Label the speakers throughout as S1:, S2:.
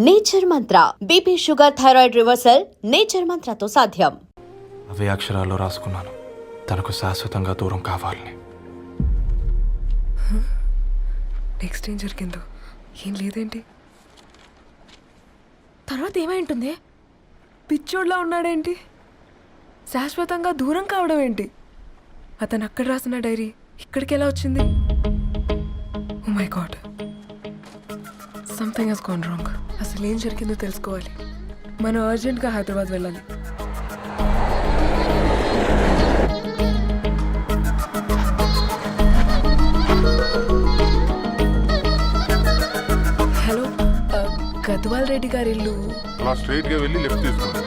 S1: Nature Mantra BP sugar thyroid reversal nature మంత్రతో సాధ్యం.
S2: అవే అక్షరాల్లో రాసుకున్నాను, తనకు శాశ్వతంగా దూరం కావాలని.
S3: నెక్స్ట్ ఏం జరిగిందో ఏం లేదేంటి?
S4: తర్వాత ఏమై ఉంటుంది?
S3: పిచ్చోడ్లా ఉన్నాడేంటి? శాశ్వతంగా దూరం కావడం ఏంటి? అతను అక్కడ రాసిన డైరీ ఇక్కడికి ఎలా వచ్చింది? Oh my god, something has gone wrong. అసలు ఏం జరిగిందో తెలుసుకోవాలి. మనం అర్జెంట్గా హైదరాబాద్ వెళ్ళాలి. హలో, గద్వాల్ రెడ్డి గారి ఇల్లు.
S5: అలా స్ట్రైట్ గా వెళ్ళి లెఫ్ట్ తీసుకోండి.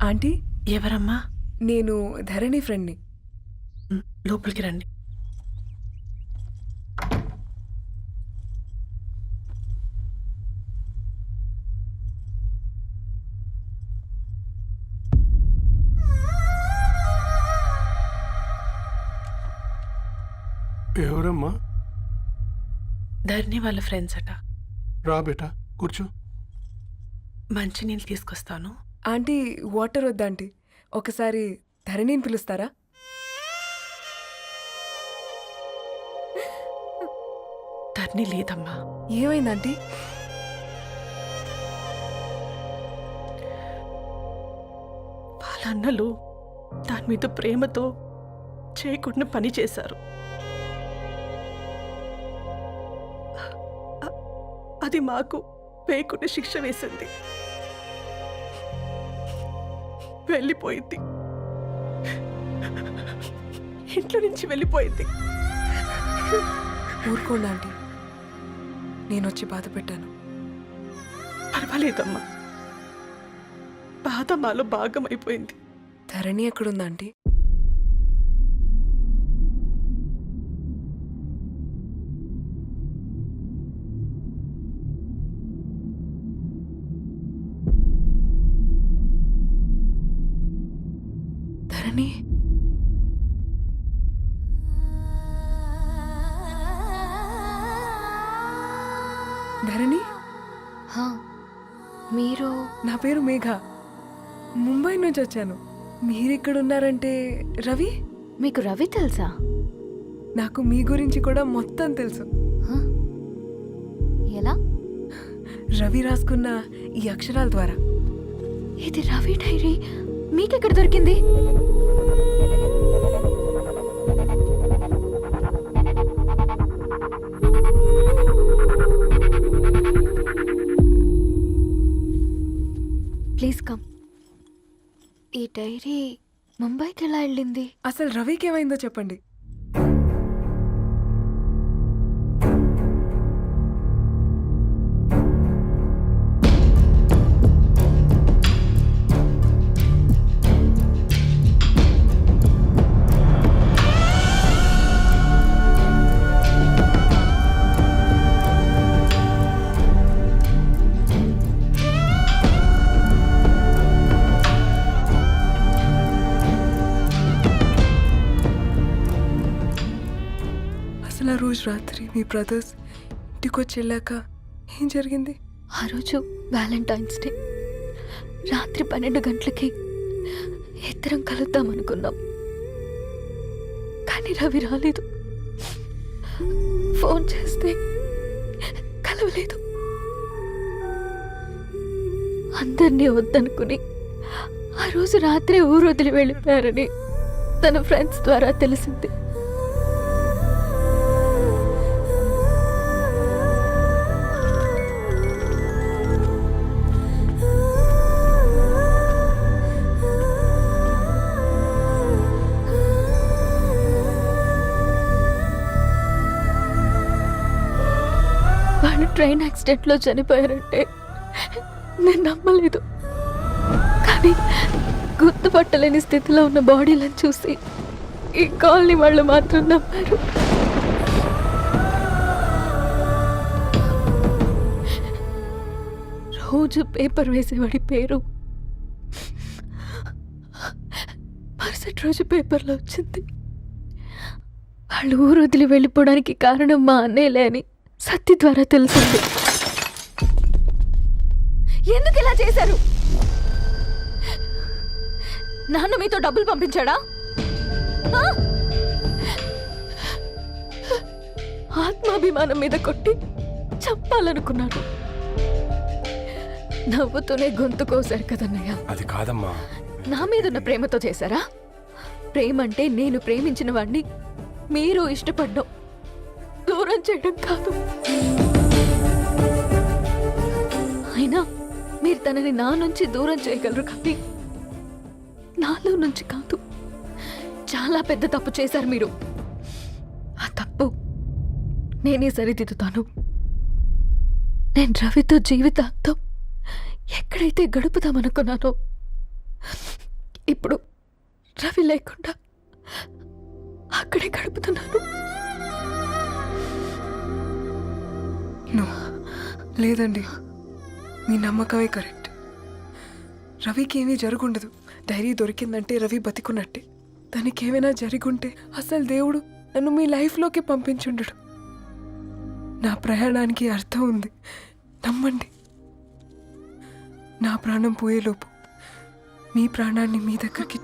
S3: ఆంటీ,
S4: ఎవరమ్మా?
S3: నేను ధరణి ఫ్రెండ్ని.
S4: లోపలికి రండి.
S6: ఎవరమ్మా?
S4: ధరణి వాళ్ళ ఫ్రెండ్స్ అట.
S6: రా బేటా, కూర్చో.
S4: మంచినీళ్ళు తీసుకొస్తాను.
S3: ఆంటీ, వాటర్ వద్దా ఆంటీ? ఒకసారి ధరణిని పిలుస్తారా?
S4: ధరణి లేదమ్మా.
S3: ఏమైంది ఆంటీ?
S4: వాళ్ళ అన్నలు దాని మీద ప్రేమతో చేయకుండా పని చేశారు. అది మాకు వేయకుండా శిక్ష వేసింది. వెళ్ళిపోయింది, ఇంట్లో నుంచి వెళ్ళిపోయింది.
S3: ఊరుకోండి ఆంటీ, నేను వచ్చి బాధ పెట్టాను.
S4: పర్వాలేదమ్మా, బాధ మాలో భాగం అయిపోయింది.
S3: ధరణి ఎక్కడుందా ఆంటీ? ధరణి, ధరణి,
S7: మీరు?
S3: నా పేరు మేఘ, ముంబై నుంచి వచ్చాను. మీరిక్కడున్నారంటే రవి?
S7: మీకు రవి తెలుసా?
S3: నాకు మీ గురించి కూడా మొత్తం తెలుసు.
S7: హ? ఎలా?
S3: రవి రాసుకున్న ఈ అక్షరాల ద్వారా.
S7: ఇది రవి డైరీ మీకెక్కడ దొరికింది? Please come. ఈ డైరీ ముంబైకి ఎలా వెళ్ళింది?
S3: అసలు రవికి ఏమైందో చెప్పండి. అసలు ఆ రోజు రాత్రి మీ బ్రదర్స్ ఇంటికి వచ్చి వెళ్ళాక ఏం జరిగింది?
S7: ఆ రోజు వ్యాలంటైన్స్ డే రాత్రి 12 గంటలకి ఇద్దరం కలుద్దాం అనుకున్నాం. కానీ రవి రాలేదు. ఫోన్ చేస్తే కలవలేదు. అందరినీ వద్దనుకుని ఆ రోజు రాత్రి ఊరు వదిలి వెళ్ళిపోయారని తన ఫ్రెండ్స్ ద్వారా తెలిసింది. ట్రైన్ యాక్సిడెంట్లో చనిపోయారంటే నేను నమ్మలేదు. కానీ గుర్తుపట్టలేని స్థితిలో ఉన్న బాడీలను చూసి ఈ కాలనీ వాళ్ళు మాత్రం నమ్మారు. రోజు పేపర్ వేసేవాడి పేరు మరుసటి రోజు పేపర్లో వచ్చింది. వాళ్ళు ఊరు వదిలి వెళ్ళిపోవడానికి కారణం మా అన్నయ్యలే అని సత్తి ద్వారా తెలిసింది. ఎందుకు ఇలా చేశారు? నాన్న మీతో డబ్బులు పంపించాడా? ఆ? ఆత్మాభిమానం మీద కొట్టి చంపాలనుకున్నాడు. నవ్వుతూనే గొంతు కోసారు కదన్నయ్య.
S2: అది కాదమ్మా.
S7: నా మీదున్న ప్రేమతో చేశారా? ప్రేమంటే నేను ప్రేమించిన వాడిని మీరు ఇష్టపడ్డం, దూరం చేయడం కాదు. అయినా మీరు తనని నా నుంచి దూరం చేయగలరు కానీ నాలో నుంచి కాదు. చాలా పెద్ద తప్పు చేశారు మీరు. ఆ తప్పు నేనే సరిదిద్దుతాను. నేను రవితో జీవితాంతం ఎక్కడైతే గడుపుదామనుకున్నానో ఇప్పుడు రవి లేకుండా అక్కడే గడుపుతున్నాను.
S3: నో, లేదండి, మీ నమ్మకమే కరెక్ట్. రవికి ఏమీ జరుగుండదు. డైరీ దొరికిందంటే రవి బతికున్నట్టే. తనకి ఏమైనా జరుగుంటే అసలు దేవుడు నన్ను మీ లైఫ్లోకి పంపించుండడు. నా ప్రయాణానికి అర్థం ఉంది, నమ్మండి. నా ప్రాణం పోయేలోపు మీ ప్రాణాన్ని మీ దగ్గరికి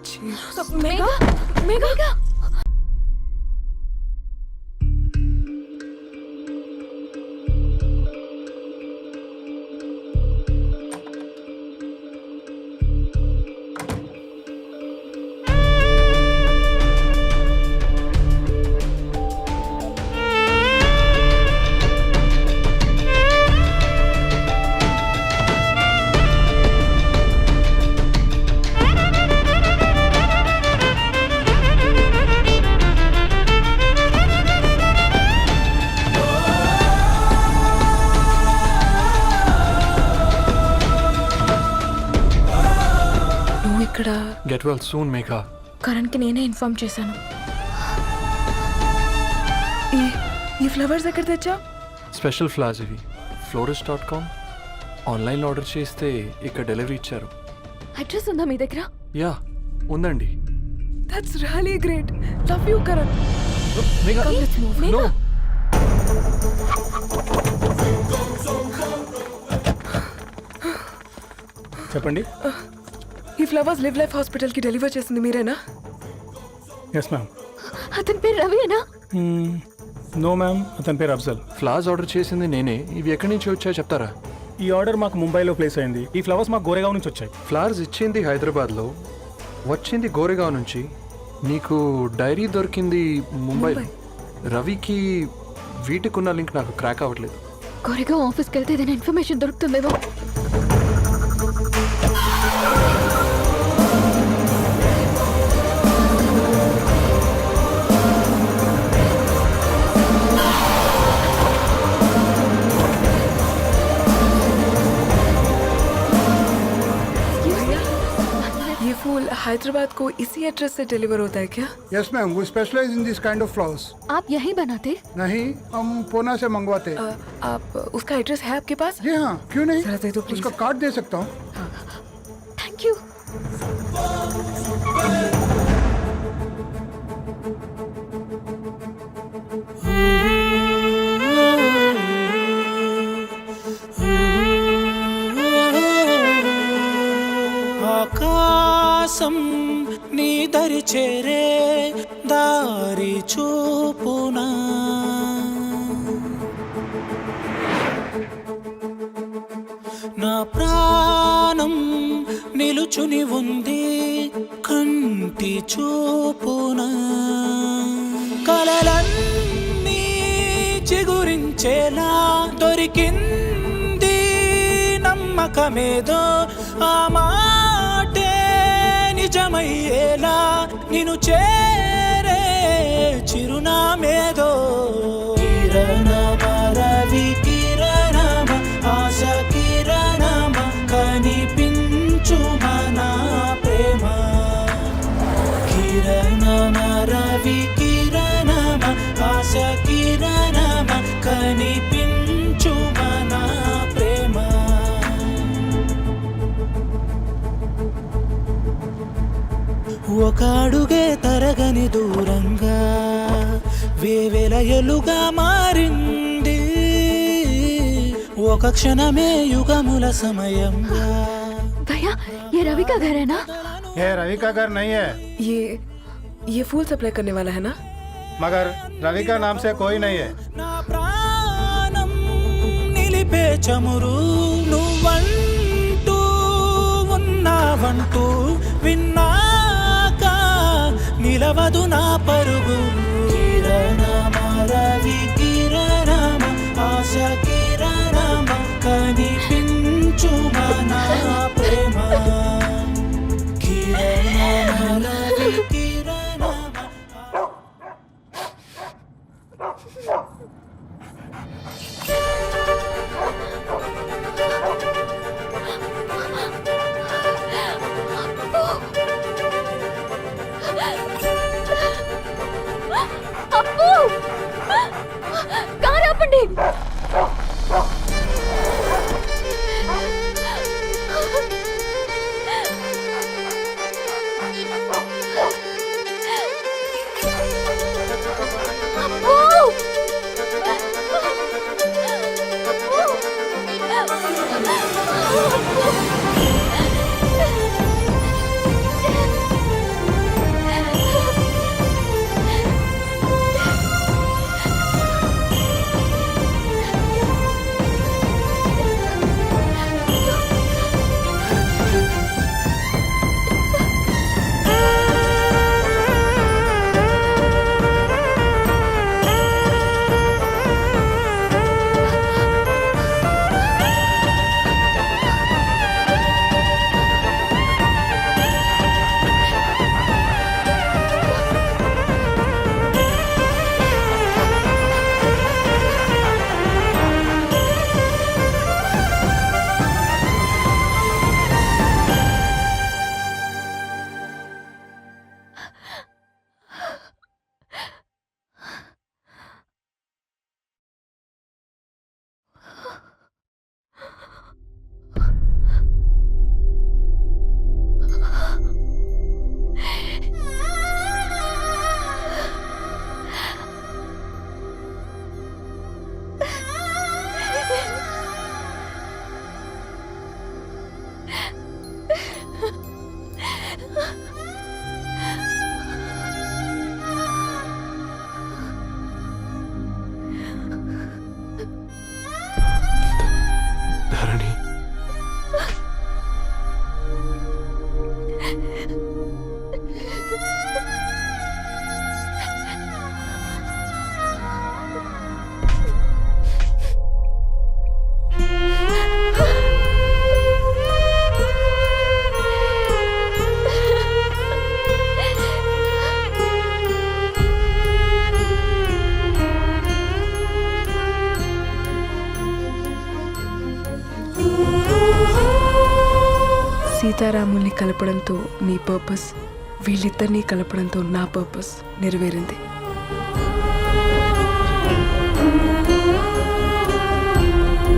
S3: ఇక్కడ
S2: గెట్ వెల్ సూన్ మేఘా.
S7: కరణ్కి నేనే ఇన్ఫార్మ్ చేశాను.
S3: ఈ ఫ్లవర్స్ ఎక్కడ తెచ్చా?
S2: స్పెషల్ ఫ్లవర్స్ ఇవి. florist.com ఆన్లైన్లో ఆర్డర్ చేస్తే ఇక్కడ డెలివరీ ఇచ్చారు.
S7: అడ్రస్ ఉందా మీ దగ్గర?
S2: యా ఉందండి.
S3: That's really great. Love you Karan.
S2: Megha no.
S6: చెప్పండి.
S3: ఈ ఫ్లవర్స్ లివ్ లైఫ్ హాస్పిటల్కి డెలివర్ చేసింది మీరేనా?
S6: Yes ma'am.
S7: అతని పేరు రవియేనా?
S6: నో మ్యామ్, అతని పేరు అఫ్జల్.
S2: ఫ్లవర్స్ ఆర్డర్ చేసింది నేనే. ఇవి ఎక్కడి నుంచి వచ్చాయో చెప్తారా?
S6: ఈ ఆర్డర్ మాకు ముంబైలో ప్లేస్ అయింది. ఈ ఫ్లవర్స్ మాకు గోరేగావ్ నుంచి వచ్చాయి.
S2: ఫ్లవర్స్ ఇచ్చింది హైదరాబాద్లో, వచ్చింది గోరేగావ్ నుంచి. నీకు డైరీ దొరికింది ముంబైలో. రవికి వీటికున్న లింక్ నాకు క్రాక్ అవ్వట్లేదు.
S7: కోరేగావ్ ఆఫీస్కి వెళ్తే ఏదైనా ఇన్ఫర్మేషన్ దొరుకుతుందేమో.
S3: फूल हैदराबाद को इसी एड्रेस से डिलीवर होता है क्या?
S8: Yes ma'am, we specialize in this kind of flowers.
S7: आप यहीं बनाते?
S8: नहीं, हम पूना से मंगवाते हैं।
S3: आप उसका एड्रेस है आपके पास?
S8: जी हाँ, क्यों नहीं?
S3: जरा दे दो प्लीज.
S8: उसका कार्ड दे सकता हूँ.
S7: Thank you.
S9: ఆకాశం నీ దరి చేరే దారి చూపునా, నా ప్రాణం నిలుచుని ఉంది కంటి చూపునా, కలలన్నీ చిగురించేలా దొరికింది నమ్మకమేదో, ఆ మాటే నిజమయ్యేలా నిన్ను చేరే చిరునామేదో, కిరణ మరవి కిరణ ఒకాడుగే తరగని దూరంగా వేవేల ఎలుగా మారింది ఒక క్షణమే యుగముల సమయంగా
S7: भैया ये रवि का घर है ना?
S6: ये रवि का घर नहीं है,
S3: ये फूल सप्लाई करने वाला है ना?
S6: मगर रवि का नाम से कोई नहीं है.
S9: నా ప్రాణం నిలిపే చమురు నువ్వంటూ ఉన్నావంటూ విన్నాక నిలవదు నా పరుగు కిరణమ రవి కిరణమ ఆశ కిరణమ కనిపించుమా నా ప్రేమ కిరణమ రవి కిరణమ
S7: అప్పు కారు ఆపండి. అప్పు!
S2: ధరణి,
S3: సీతారాముల్ని కలపడంతో నీ పర్పస్, వీళ్ళిద్దరినీ కలపడంతో నా పర్పస్ నెరవేరింది.